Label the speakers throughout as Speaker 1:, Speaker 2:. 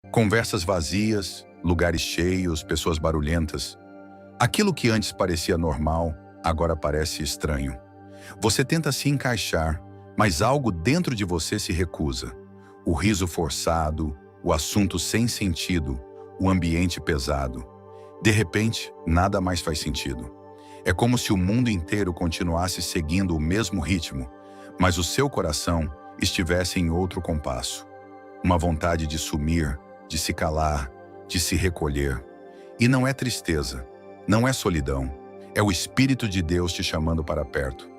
Speaker 1: Conversas vazias, lugares cheios, pessoas barulhentas. Aquilo que antes parecia normal, agora parece estranho. Você tenta se encaixar, mas algo dentro de você se recusa. O riso forçado, o assunto sem sentido, o ambiente pesado. De repente, nada mais faz sentido. É como se o mundo inteiro continuasse seguindo o mesmo ritmo, mas o seu coração estivesse em outro compasso. Uma vontade de sumir, de se calar, de se recolher. E não é tristeza, não é solidão, é o Espírito de Deus te chamando para perto.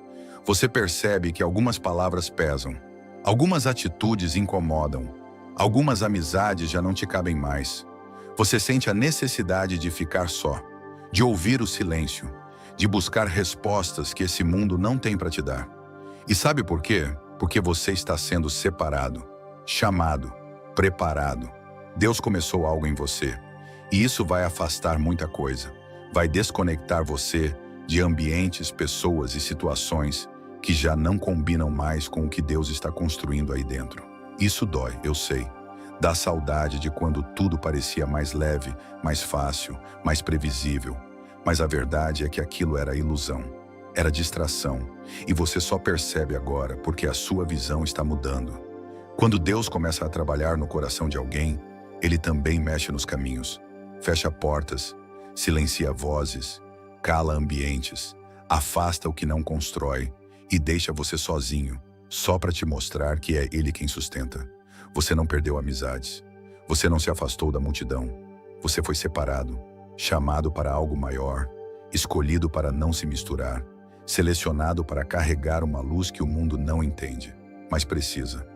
Speaker 1: Você percebe que algumas palavras pesam, algumas atitudes incomodam, algumas amizades já não te cabem mais. Você sente a necessidade de ficar só, de ouvir o silêncio, de buscar respostas que esse mundo não tem para te dar. E sabe por quê? Porque você está sendo separado, chamado, preparado. Deus começou algo em você, e isso vai afastar muita coisa. Vai desconectar você de ambientes, pessoas e situações que já não combinam mais com o que Deus está construindo aí dentro. Isso dói, eu sei. Dá saudade de quando tudo parecia mais leve, mais fácil, mais previsível. Mas a verdade é que aquilo era ilusão, era distração, e você só percebe agora porque a sua visão está mudando. Quando Deus começa a trabalhar no coração de alguém, Ele também mexe nos caminhos, fecha portas, silencia vozes, cala ambientes, afasta o que não constrói e deixa você sozinho, só para te mostrar que é Ele quem sustenta. Você não perdeu amizades, você não se afastou da multidão, você foi separado, chamado para algo maior, escolhido para não se misturar, selecionado para carregar uma luz que o mundo não entende, mas precisa.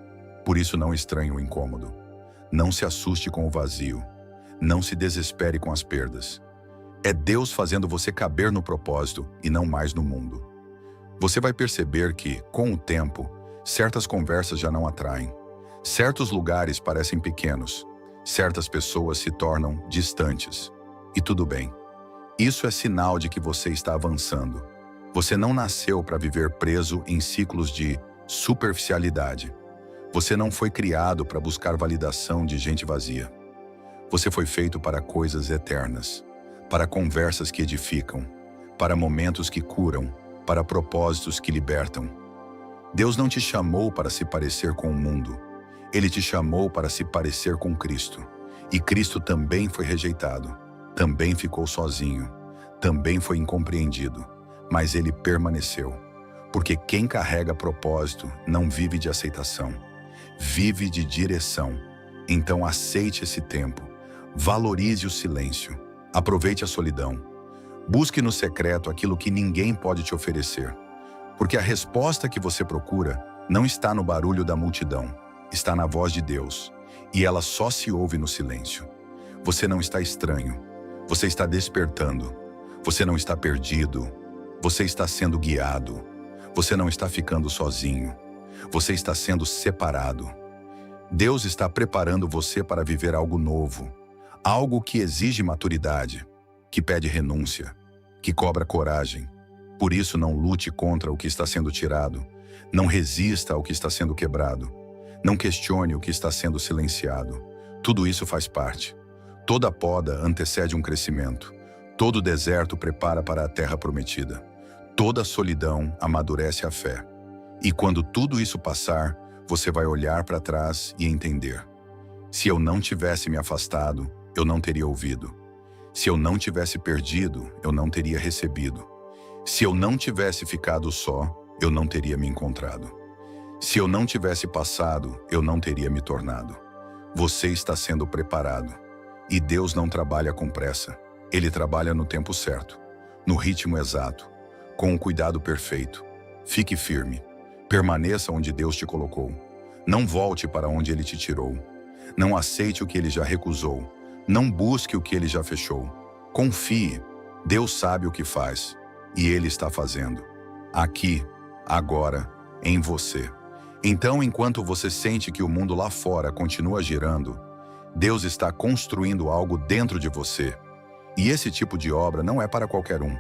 Speaker 1: Por isso não estranhe o incômodo. Não se assuste com o vazio. Não se desespere com as perdas. É Deus fazendo você caber no propósito e não mais no mundo. Você vai perceber que, com o tempo, certas conversas já não atraem. Certos lugares parecem pequenos. Certas pessoas se tornam distantes. E tudo bem. Isso é sinal de que você está avançando. Você não nasceu para viver preso em ciclos de superficialidade. Você não foi criado para buscar validação de gente vazia. Você foi feito para coisas eternas, para conversas que edificam, para momentos que curam, para propósitos que libertam. Deus não te chamou para se parecer com o mundo. Ele te chamou para se parecer com Cristo. E Cristo também foi rejeitado, também ficou sozinho, também foi incompreendido, mas ele permaneceu. Porque quem carrega propósito não vive de aceitação. Vive de direção. Então aceite esse tempo. Valorize o silêncio. Aproveite a solidão. Busque no secreto aquilo que ninguém pode te oferecer. Porque a resposta que você procura não está no barulho da multidão. Está na voz de Deus. E ela só se ouve no silêncio. Você não está estranho. Você está despertando. Você não está perdido. Você está sendo guiado. Você não está ficando sozinho. Você está sendo separado. Deus está preparando você para viver algo novo, algo que exige maturidade, que pede renúncia, que cobra coragem. Por isso não lute contra o que está sendo tirado, não resista ao que está sendo quebrado, não questione o que está sendo silenciado. Tudo isso faz parte. Toda poda antecede um crescimento, todo deserto prepara para a terra prometida, toda solidão amadurece a fé. E quando tudo isso passar, você vai olhar para trás e entender. Se eu não tivesse me afastado, eu não teria ouvido. Se eu não tivesse perdido, eu não teria recebido. Se eu não tivesse ficado só, eu não teria me encontrado. Se eu não tivesse passado, eu não teria me tornado. Você está sendo preparado. E Deus não trabalha com pressa. Ele trabalha no tempo certo, no ritmo exato, com o cuidado perfeito. Fique firme. Permaneça onde Deus te colocou. Não volte para onde Ele te tirou. Não aceite o que Ele já recusou. Não busque o que Ele já fechou. Confie. Deus sabe o que faz. E Ele está fazendo. Aqui, agora, em você. Então, enquanto você sente que o mundo lá fora continua girando, Deus está construindo algo dentro de você. E esse tipo de obra não é para qualquer um.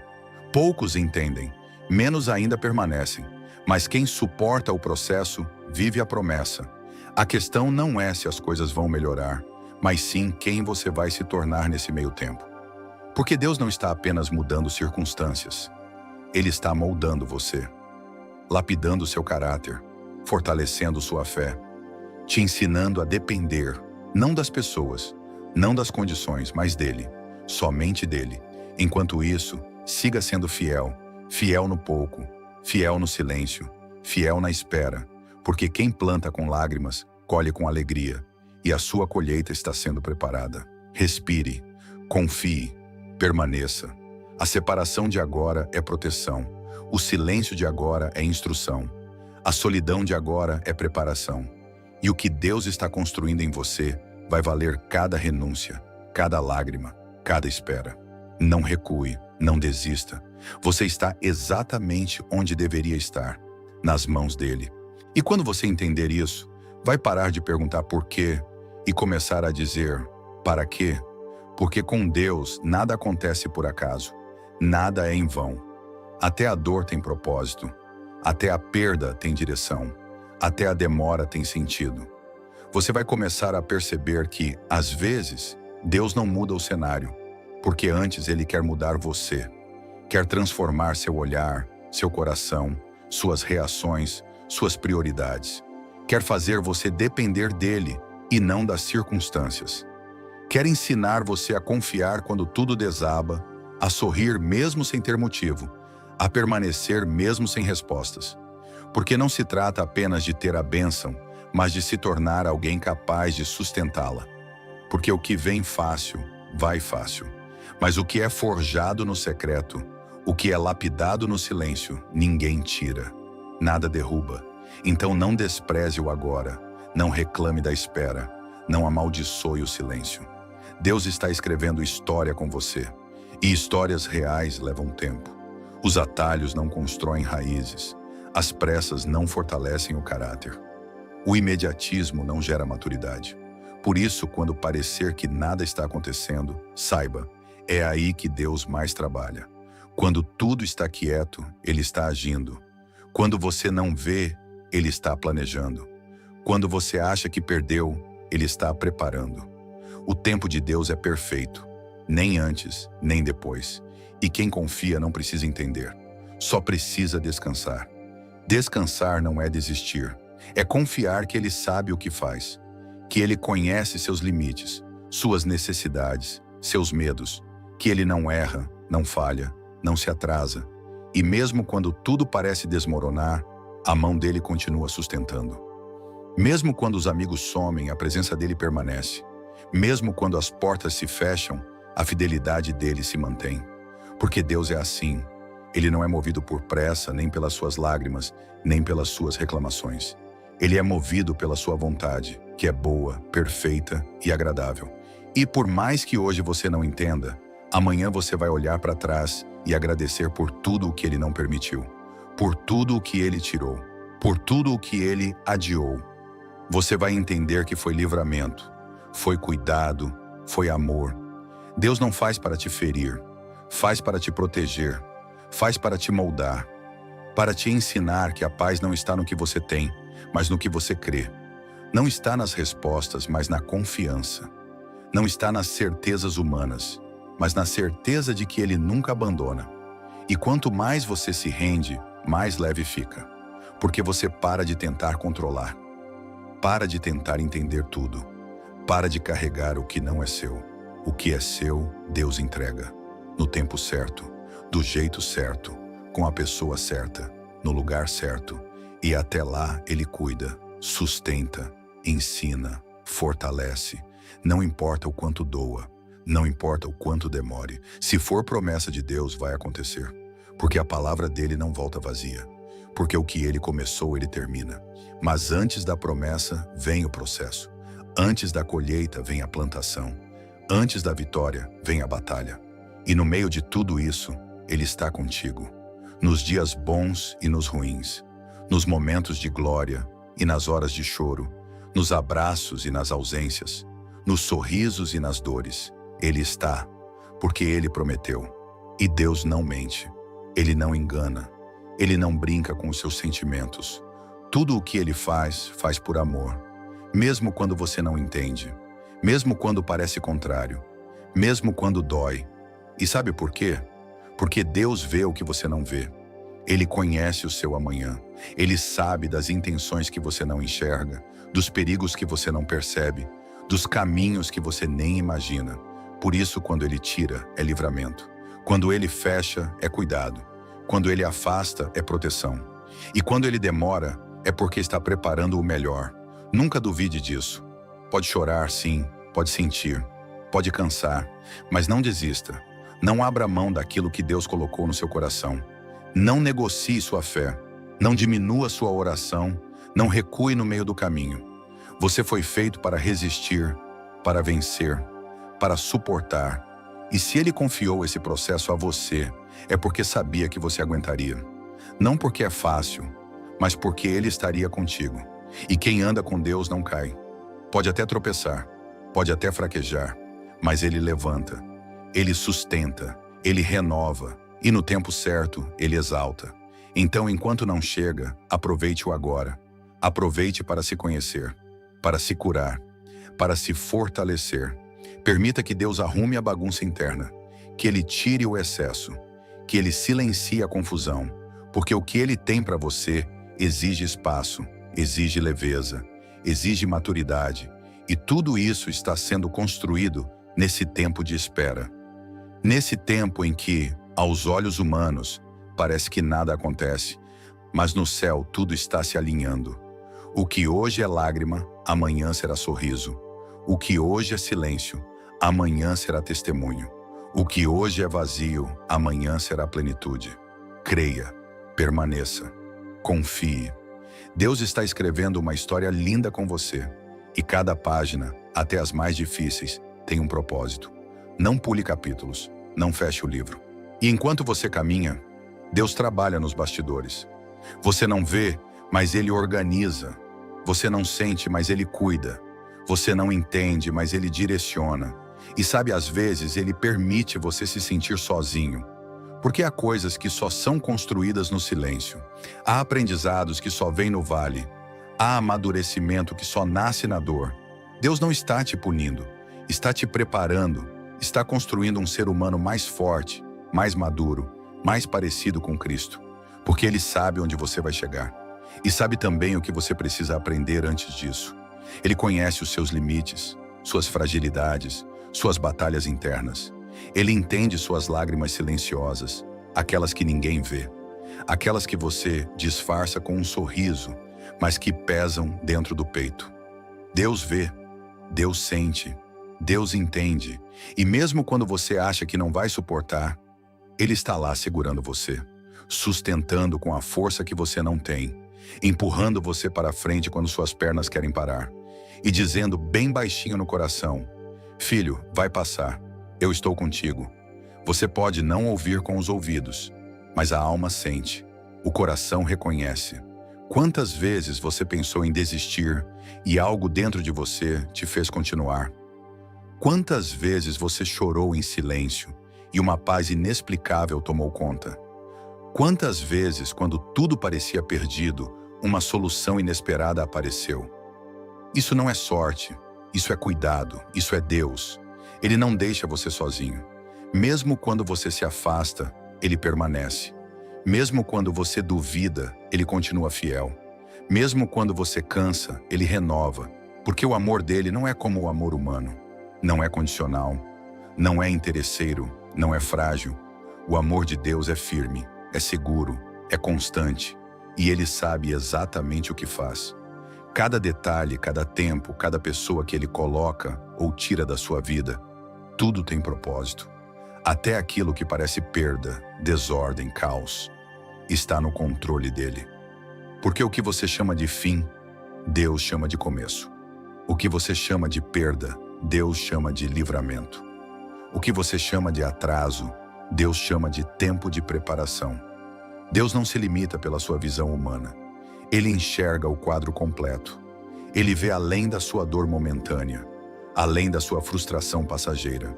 Speaker 1: Poucos entendem, menos ainda permanecem. Mas quem suporta o processo, vive a promessa. A questão não é se as coisas vão melhorar, mas sim quem você vai se tornar nesse meio tempo. Porque Deus não está apenas mudando circunstâncias. Ele está moldando você, lapidando seu caráter, fortalecendo sua fé, te ensinando a depender, não das pessoas, não das condições, mas dele, somente dele. Enquanto isso, siga sendo fiel, fiel no pouco, fiel no silêncio, fiel na espera, porque quem planta com lágrimas, colhe com alegria, e a sua colheita está sendo preparada. Respire, confie, permaneça. A separação de agora é proteção, o silêncio de agora é instrução, a solidão de agora é preparação. E o que Deus está construindo em você vai valer cada renúncia, cada lágrima, cada espera. Não recue, não desista. Você está exatamente onde deveria estar, nas mãos dele. E quando você entender isso, vai parar de perguntar por quê e começar a dizer para quê? Porque com Deus nada acontece por acaso, nada é em vão. Até a dor tem propósito, até a perda tem direção, até a demora tem sentido. Você vai começar a perceber que, às vezes, Deus não muda o cenário, porque antes Ele quer mudar você. Quer transformar seu olhar, seu coração, suas reações, suas prioridades. Quer fazer você depender dele e não das circunstâncias. Quer ensinar você a confiar quando tudo desaba, a sorrir mesmo sem ter motivo, a permanecer mesmo sem respostas. Porque não se trata apenas de ter a bênção, mas de se tornar alguém capaz de sustentá-la. Porque o que vem fácil, vai fácil. Mas o que é forjado no secreto, o que é lapidado no silêncio, ninguém tira. Nada derruba. Então não despreze o agora, não reclame da espera, não amaldiçoe o silêncio. Deus está escrevendo história com você, e histórias reais levam tempo. Os atalhos não constroem raízes, as pressas não fortalecem o caráter. O imediatismo não gera maturidade. Por isso, quando parecer que nada está acontecendo, saiba, é aí que Deus mais trabalha. Quando tudo está quieto, Ele está agindo. Quando você não vê, Ele está planejando. Quando você acha que perdeu, Ele está preparando. O tempo de Deus é perfeito, nem antes, nem depois. E quem confia não precisa entender, só precisa descansar. Descansar não é desistir, é confiar que Ele sabe o que faz, que Ele conhece seus limites, suas necessidades, seus medos, que Ele não erra, não falha, não se atrasa. E mesmo quando tudo parece desmoronar, a mão dele continua sustentando. Mesmo quando os amigos somem, a presença dele permanece. Mesmo quando as portas se fecham, a fidelidade dele se mantém. Porque Deus é assim. Ele não é movido por pressa, nem pelas suas lágrimas, nem pelas suas reclamações. Ele é movido pela sua vontade, que é boa, perfeita e agradável. E por mais que hoje você não entenda, amanhã você vai olhar para trás e agradecer por tudo o que Ele não permitiu, por tudo o que Ele tirou, por tudo o que Ele adiou. Você vai entender que foi livramento, foi cuidado, foi amor. Deus não faz para te ferir, faz para te proteger, faz para te moldar, para te ensinar que a paz não está no que você tem, mas no que você crê. Não está nas respostas, mas na confiança. Não está nas certezas humanas, mas na certeza de que Ele nunca abandona. E quanto mais você se rende, mais leve fica. Porque você para de tentar controlar. Para de tentar entender tudo. Para de carregar o que não é seu. O que é seu, Deus entrega. No tempo certo, do jeito certo, com a pessoa certa, no lugar certo. E até lá Ele cuida, sustenta, ensina, fortalece. Não importa o quanto doa, não importa o quanto demore. Se for promessa de Deus, vai acontecer. Porque a palavra dele não volta vazia. Porque o que ele começou, ele termina. Mas antes da promessa, vem o processo. Antes da colheita, vem a plantação. Antes da vitória, vem a batalha. E no meio de tudo isso, ele está contigo. Nos dias bons e nos ruins. Nos momentos de glória e nas horas de choro. Nos abraços e nas ausências. Nos sorrisos e nas dores. Ele está, porque Ele prometeu. E Deus não mente. Ele não engana. Ele não brinca com os seus sentimentos. Tudo o que Ele faz, faz por amor. Mesmo quando você não entende. mesmo quando parece contrário, mesmo quando dói. E sabe por quê? Porque Deus vê o que você não vê. Ele conhece o seu amanhã. Ele sabe das intenções que você não enxerga, dos perigos que você não percebe, dos caminhos que você nem imagina. Por isso, quando Ele tira, é livramento. Quando Ele fecha, é cuidado. Quando Ele afasta, é proteção. E quando Ele demora, é porque está preparando o melhor. Nunca duvide disso. Pode chorar, sim, pode sentir, pode cansar, mas não desista. Não abra mão daquilo que Deus colocou no seu coração. Não negocie sua fé. Não diminua sua oração. Não recue no meio do caminho. Você foi feito para resistir, para vencer, para suportar. E se Ele confiou esse processo a você, é porque sabia que você aguentaria. Não porque é fácil, mas porque Ele estaria contigo. E quem anda com Deus não cai. Pode até tropeçar, pode até fraquejar, mas Ele levanta, Ele sustenta, Ele renova, e no tempo certo, Ele exalta. Então, enquanto não chega, aproveite o agora. Aproveite para se conhecer, para se curar, para se fortalecer. Permita que Deus arrume a bagunça interna, que Ele tire o excesso, que Ele silencie a confusão, porque o que Ele tem para você exige espaço, exige leveza, exige maturidade, e tudo isso está sendo construído nesse tempo de espera. Nesse tempo em que, aos olhos humanos, parece que nada acontece, mas no céu tudo está se alinhando. O que hoje é lágrima, amanhã será sorriso. O que hoje é silêncio, amanhã será testemunho. O que hoje é vazio, amanhã será plenitude. Creia, permaneça, confie. Deus está escrevendo uma história linda com você. E cada página, até as mais difíceis, tem um propósito. Não pule capítulos, não feche o livro. E enquanto você caminha, Deus trabalha nos bastidores. Você não vê, mas Ele organiza. Você não sente, mas Ele cuida. Você não entende, mas Ele direciona. E sabe, às vezes, Ele permite você se sentir sozinho. Porque há coisas que só são construídas no silêncio. Há aprendizados que só vêm no vale. Há amadurecimento que só nasce na dor. Deus não está te punindo, está te preparando, está construindo um ser humano mais forte, mais maduro, mais parecido com Cristo. Porque Ele sabe onde você vai chegar. E sabe também o que você precisa aprender antes disso. Ele conhece os seus limites, suas fragilidades, suas batalhas internas. Ele entende suas lágrimas silenciosas, aquelas que ninguém vê, aquelas que você disfarça com um sorriso, mas que pesam dentro do peito. Deus vê, Deus sente, Deus entende, e mesmo quando você acha que não vai suportar, Ele está lá segurando você, sustentando com a força que você não tem, empurrando você para frente quando suas pernas querem parar, e dizendo bem baixinho no coração: filho, vai passar, eu estou contigo. Você pode não ouvir com os ouvidos, mas a alma sente, o coração reconhece. Quantas vezes você pensou em desistir e algo dentro de você te fez continuar? Quantas vezes você chorou em silêncio e uma paz inexplicável tomou conta? Quantas vezes, quando tudo parecia perdido, uma solução inesperada apareceu? Isso não é sorte, isso é cuidado, isso é Deus. Ele não deixa você sozinho. Mesmo quando você se afasta, Ele permanece. Mesmo quando você duvida, Ele continua fiel. Mesmo quando você cansa, Ele renova, porque o amor dele não é como o amor humano. Não é condicional, não é interesseiro, não é frágil. O amor de Deus é firme, é seguro, é constante, e Ele sabe exatamente o que faz. Cada detalhe, cada tempo, cada pessoa que Ele coloca ou tira da sua vida, tudo tem propósito. Até aquilo que parece perda, desordem, caos, está no controle dele. Porque o que você chama de fim, Deus chama de começo. O que você chama de perda, Deus chama de livramento. O que você chama de atraso, Deus chama de tempo de preparação. Deus não se limita pela sua visão humana. Ele enxerga o quadro completo. Ele vê além da sua dor momentânea, além da sua frustração passageira.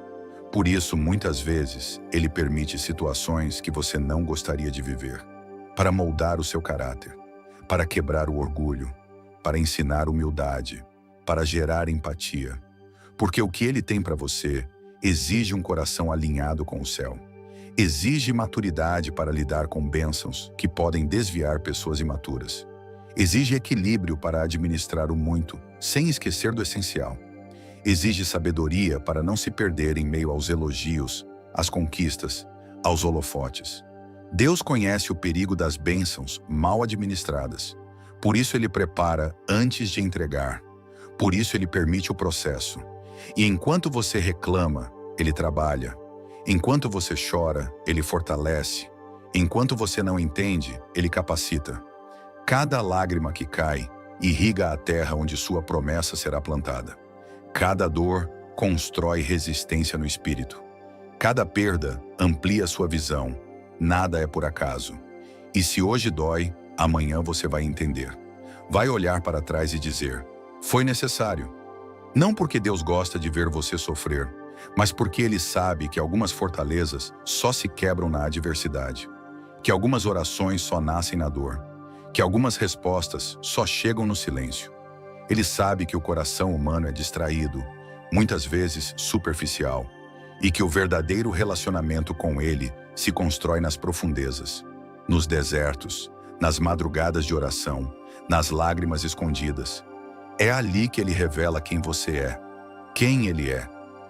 Speaker 1: Por isso, muitas vezes, Ele permite situações que você não gostaria de viver, para moldar o seu caráter, para quebrar o orgulho, para ensinar humildade, para gerar empatia. Porque o que Ele tem para você exige um coração alinhado com o céu. Exige maturidade para lidar com bênçãos que podem desviar pessoas imaturas. Exige equilíbrio para administrar o muito, sem esquecer do essencial. Exige sabedoria para não se perder em meio aos elogios, às conquistas, aos holofotes. Deus conhece o perigo das bênçãos mal administradas. Por isso Ele prepara antes de entregar. Por isso Ele permite o processo. E enquanto você reclama, Ele trabalha. Enquanto você chora, Ele fortalece. Enquanto você não entende, Ele capacita. Cada lágrima que cai irriga a terra onde sua promessa será plantada. Cada dor constrói resistência no espírito. Cada perda amplia sua visão. Nada é por acaso. E se hoje dói, amanhã você vai entender. Vai olhar para trás e dizer: foi necessário. Não porque Deus gosta de ver você sofrer, mas porque Ele sabe que algumas fortalezas só se quebram na adversidade, que algumas orações só nascem na dor, que algumas respostas só chegam no silêncio. Ele sabe que o coração humano é distraído, muitas vezes superficial, e que o verdadeiro relacionamento com Ele se constrói nas profundezas, nos desertos, nas madrugadas de oração, nas lágrimas escondidas. É ali que Ele revela quem você é, quem Ele é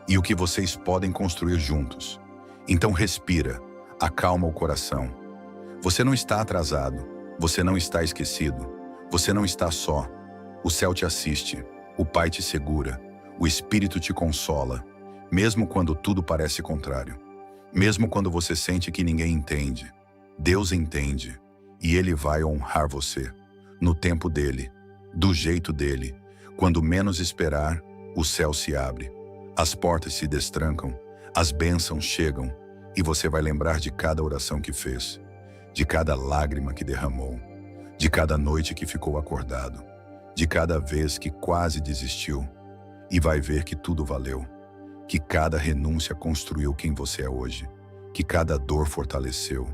Speaker 1: e o que vocês podem construir juntos. Então respira, acalma o coração. Você não está atrasado, você não está esquecido, você não está só. O céu te assiste, o Pai te segura, o Espírito te consola, mesmo quando tudo parece contrário. Mesmo quando você sente que ninguém entende, Deus entende, e Ele vai honrar você, no tempo dEle, do jeito dEle. Quando menos esperar, o céu se abre, as portas se destrancam, as bênçãos chegam, e você vai lembrar de cada oração que fez, de cada lágrima que derramou, de cada noite que ficou acordado, de cada vez que quase desistiu, e vai ver que tudo valeu, que cada renúncia construiu quem você é hoje, que cada dor fortaleceu,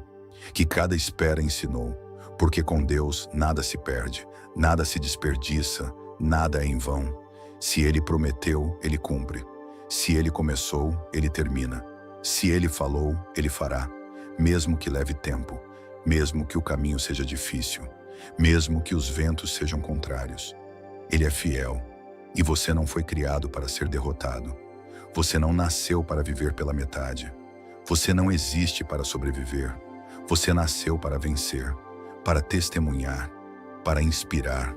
Speaker 1: que cada espera ensinou, porque com Deus nada se perde, nada se desperdiça, nada é em vão. Se Ele prometeu, Ele cumpre. Se Ele começou, Ele termina. Se Ele falou, Ele fará, mesmo que leve tempo, mesmo que o caminho seja difícil, mesmo que os ventos sejam contrários. Ele é fiel, e você não foi criado para ser derrotado. Você não nasceu para viver pela metade. Você não existe para sobreviver. Você nasceu para vencer, para testemunhar, para inspirar,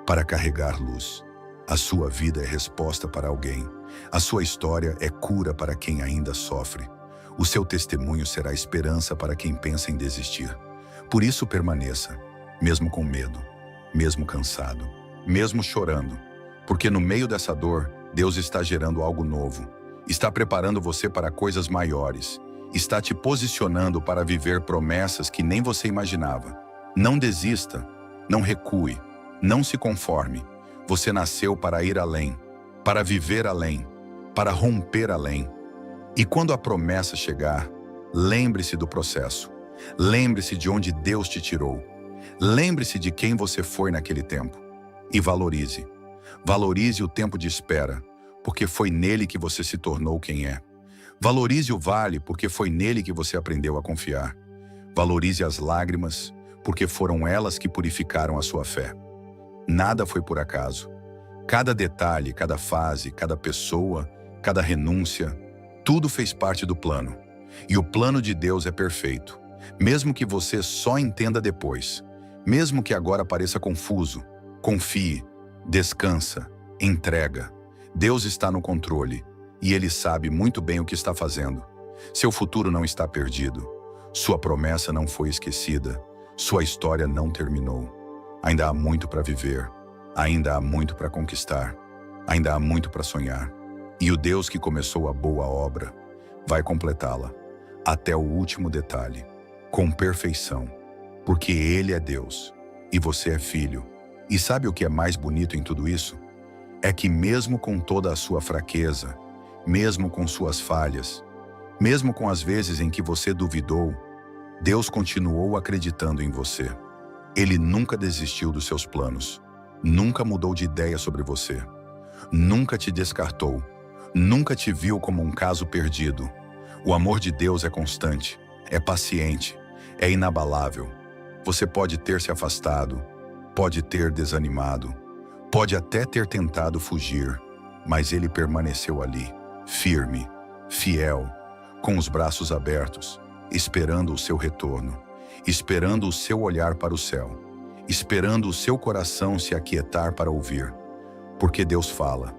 Speaker 1: para carregar luz. A sua vida é resposta para alguém. A sua história é cura para quem ainda sofre. O seu testemunho será esperança para quem pensa em desistir. Por isso permaneça, mesmo com medo, mesmo cansado, mesmo chorando, porque no meio dessa dor, Deus está gerando algo novo, está preparando você para coisas maiores, está te posicionando para viver promessas que nem você imaginava. Não desista, não recue, não se conforme. Você nasceu para ir além, para viver além, para romper além. E quando a promessa chegar, lembre-se do processo. Lembre-se de onde Deus te tirou. Lembre-se de quem você foi naquele tempo. E valorize. Valorize o tempo de espera, porque foi nele que você se tornou quem é. Valorize o vale, porque foi nele que você aprendeu a confiar. Valorize as lágrimas, porque foram elas que purificaram a sua fé. Nada foi por acaso. Cada detalhe, cada fase, cada pessoa, cada renúncia, tudo fez parte do plano. E o plano de Deus é perfeito. Mesmo que você só entenda depois, mesmo que agora pareça confuso, confie, descansa, entrega. Deus está no controle e Ele sabe muito bem o que está fazendo. Seu futuro não está perdido. Sua promessa não foi esquecida. Sua história não terminou. Ainda há muito para viver. Ainda há muito para conquistar. Ainda há muito para sonhar. E o Deus que começou a boa obra vai completá-la até o último detalhe, com perfeição, porque Ele é Deus e você é filho. E sabe o que é mais bonito em tudo isso? É que mesmo com toda a sua fraqueza, mesmo com suas falhas, mesmo com as vezes em que você duvidou, Deus continuou acreditando em você. Ele nunca desistiu dos seus planos, nunca mudou de ideia sobre você, nunca te descartou, Nunca te viu como um caso perdido. O amor de Deus é constante, é paciente, é inabalável. Você pode ter se afastado, pode ter desanimado, pode até ter tentado fugir, mas Ele permaneceu ali, firme, fiel, com os braços abertos, esperando o seu retorno, esperando o seu olhar para o céu, esperando o seu coração se aquietar para ouvir. Porque Deus fala,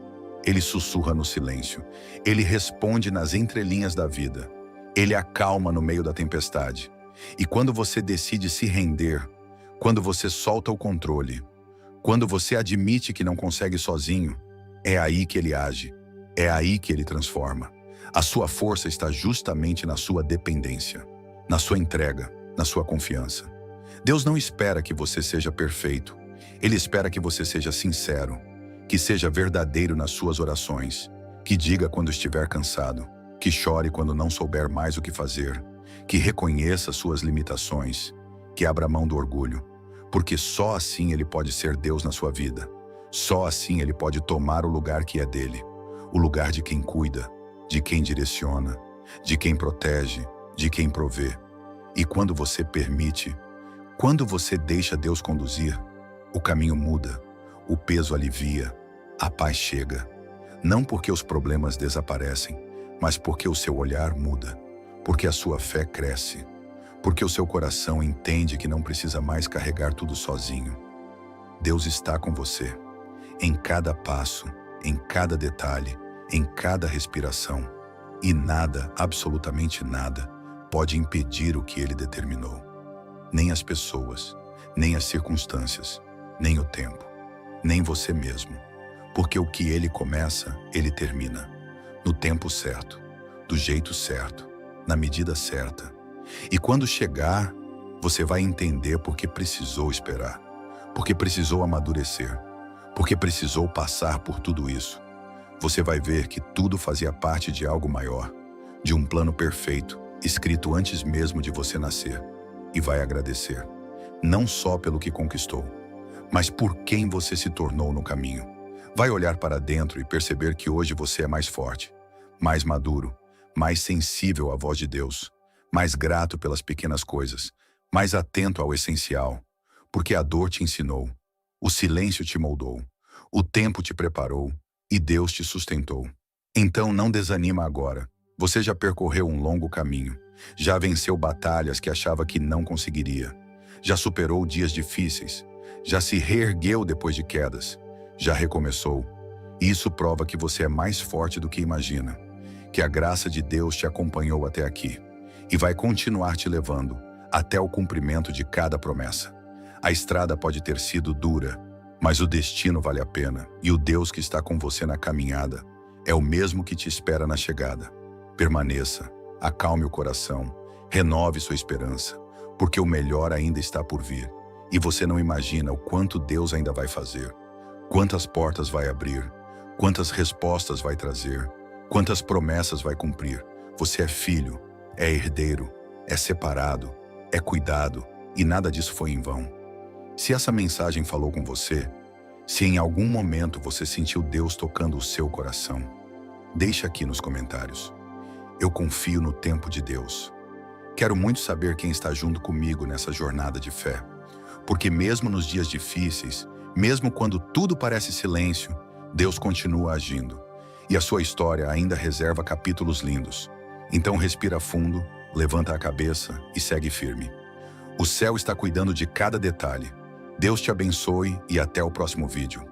Speaker 1: Ele sussurra no silêncio, Ele responde nas entrelinhas da vida, Ele acalma no meio da tempestade. E quando você decide se render, quando você solta o controle, quando você admite que não consegue sozinho, é aí que Ele age, é aí que Ele transforma. A sua força está justamente na sua dependência, na sua entrega, na sua confiança. Deus não espera que você seja perfeito, Ele espera que você seja sincero, que seja verdadeiro nas suas orações, que diga quando estiver cansado, que chore quando não souber mais o que fazer, que reconheça suas limitações, que abra mão do orgulho, porque só assim Ele pode ser Deus na sua vida. Só assim Ele pode tomar o lugar que é dele, o lugar de quem cuida, de quem direciona, de quem protege, de quem provê. E quando você permite, quando você deixa Deus conduzir, o caminho muda, o peso alivia, a paz chega. Não porque os problemas desaparecem, mas porque o seu olhar muda, porque a sua fé cresce, porque o seu coração entende que não precisa mais carregar tudo sozinho. Deus está com você, em cada passo, em cada detalhe, em cada respiração, e nada, absolutamente nada, pode impedir o que Ele determinou. Nem as pessoas, nem as circunstâncias, nem o tempo, nem você mesmo, porque o que Ele começa, Ele termina, no tempo certo, do jeito certo, na medida certa. E quando chegar, você vai entender porque precisou esperar, porque precisou amadurecer, porque precisou passar por tudo isso. Você vai ver que tudo fazia parte de algo maior, de um plano perfeito, escrito antes mesmo de você nascer, e vai agradecer, não só pelo que conquistou, mas por quem você se tornou no caminho. Vai olhar para dentro e perceber que hoje você é mais forte, mais maduro, mais sensível à voz de Deus, mais grato pelas pequenas coisas, mais atento ao essencial, porque a dor te ensinou, o silêncio te moldou, o tempo te preparou e Deus te sustentou. Então não desanima agora. Você já percorreu um longo caminho, já venceu batalhas que achava que não conseguiria, já superou dias difíceis, já se reergueu depois de quedas, já recomeçou. Isso prova que você é mais forte do que imagina, que a graça de Deus te acompanhou até aqui e vai continuar te levando até o cumprimento de cada promessa. A estrada pode ter sido dura, mas o destino vale a pena, e o Deus que está com você na caminhada é o mesmo que te espera na chegada. Permaneça, acalme o coração, renove sua esperança, porque o melhor ainda está por vir, e você não imagina o quanto Deus ainda vai fazer, quantas portas vai abrir, quantas respostas vai trazer, quantas promessas vai cumprir. Você é filho, é herdeiro, é separado, é cuidado, e nada disso foi em vão. Se essa mensagem falou com você, se em algum momento você sentiu Deus tocando o seu coração, deixa aqui nos comentários. Eu confio no tempo de Deus. Quero muito saber quem está junto comigo nessa jornada de fé, porque mesmo nos dias difíceis, mesmo quando tudo parece silêncio, Deus continua agindo, e a sua história ainda reserva capítulos lindos. Então respira fundo, levanta a cabeça e segue firme. O céu está cuidando de cada detalhe. Deus te abençoe e até o próximo vídeo.